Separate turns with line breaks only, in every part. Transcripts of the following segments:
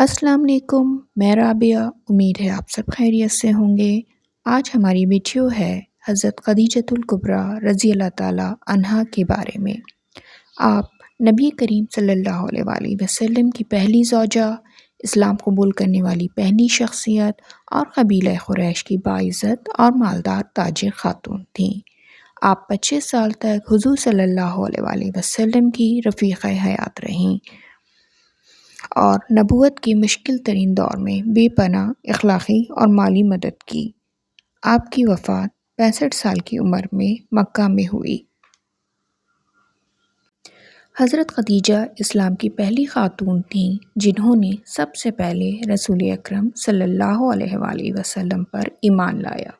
السلام علیکم، میں رابعہ۔ امید ہے آپ سب خیریت سے ہوں گے۔ آج ہماری ویڈیو ہے حضرت خدیجۃ الکبریٰ رضی اللہ تعالیٰ عنہا کے بارے میں۔ آپ نبی کریم صلی اللہ علیہ وآلہ وسلم کی پہلی زوجہ، اسلام قبول کرنے والی پہلی شخصیت اور قبیلہ قریش کی باعزت اور مالدار تاجر خاتون تھیں۔ آپ 25 سال تک حضور صلی اللہ علیہ وآلہ وسلم کی رفیقہ حیات رہیں اور نبوت کے مشکل ترین دور میں بے پناہ اخلاقی اور مالی مدد کی۔ آپ کی وفات 65 سال کی عمر میں مکہ میں ہوئی۔ حضرت خدیجہ اسلام کی پہلی خاتون تھیں جنہوں نے سب سے پہلے رسول اکرم صلی اللہ علیہ وآلہ وسلم پر ایمان لایا۔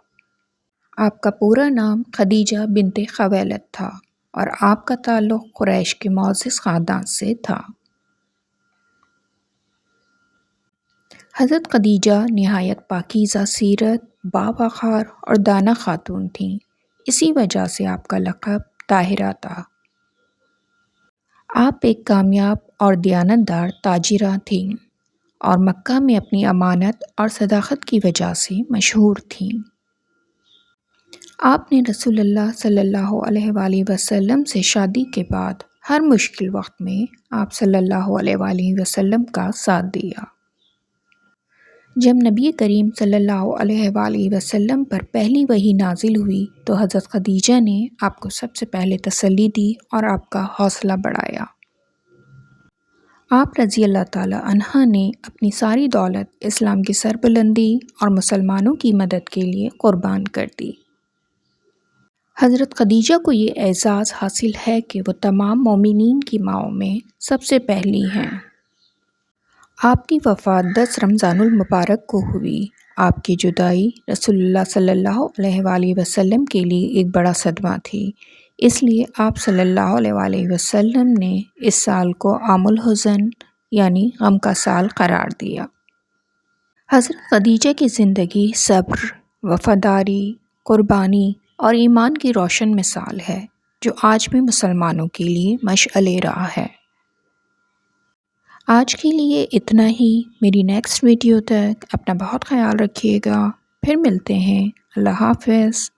آپ کا پورا نام خدیجہ بنت خویلد تھا اور آپ کا تعلق قریش کے معزز خاندان سے تھا۔ حضرت خدیجہ نہایت پاکیزہ سیرت، باوقار اور دانا خاتون تھیں، اسی وجہ سے آپ کا لقب طاہرہ تھا۔ آپ ایک کامیاب اور دیانتدار تاجرہ تھیں اور مکہ میں اپنی امانت اور صداقت کی وجہ سے مشہور تھیں۔ آپ نے رسول اللہ صلی اللہ علیہ وآلہ وسلم سے شادی کے بعد ہر مشکل وقت میں آپ صلی اللہ علیہ وآلہ وسلم کا ساتھ دیا۔ جب نبی کریم صلی اللہ علیہ وآلہ وسلم پر پہلی وحی نازل ہوئی تو حضرت خدیجہ نے آپ کو سب سے پہلے تسلی دی اور آپ کا حوصلہ بڑھایا۔ آپ رضی اللہ تعالیٰ عنہا نے اپنی ساری دولت اسلام کی سربلندی اور مسلمانوں کی مدد کے لیے قربان کر دی۔ حضرت خدیجہ کو یہ اعزاز حاصل ہے کہ وہ تمام مومنین کی ماؤں میں سب سے پہلی ہیں۔ آپ کی وفات 10 رمضان المبارک کو ہوئی۔ آپ کی جدائی رسول اللہ صلی اللہ علیہ وآلہ وسلم کے لیے ایک بڑا صدمہ تھی، اس لیے آپ صلی اللہ علیہ وآلہ وسلم نے اس سال کو عام الحزن یعنی غم کا سال قرار دیا۔ حضرت خدیجہ کی زندگی صبر، وفاداری، قربانی اور ایمان کی روشن مثال ہے جو آج بھی مسلمانوں کے لیے مشعل راہ ہے۔ آج کے لیے اتنا ہی۔ میری نیکسٹ ویڈیو تک اپنا بہت خیال رکھیے گا۔ پھر ملتے ہیں۔ اللہ حافظ۔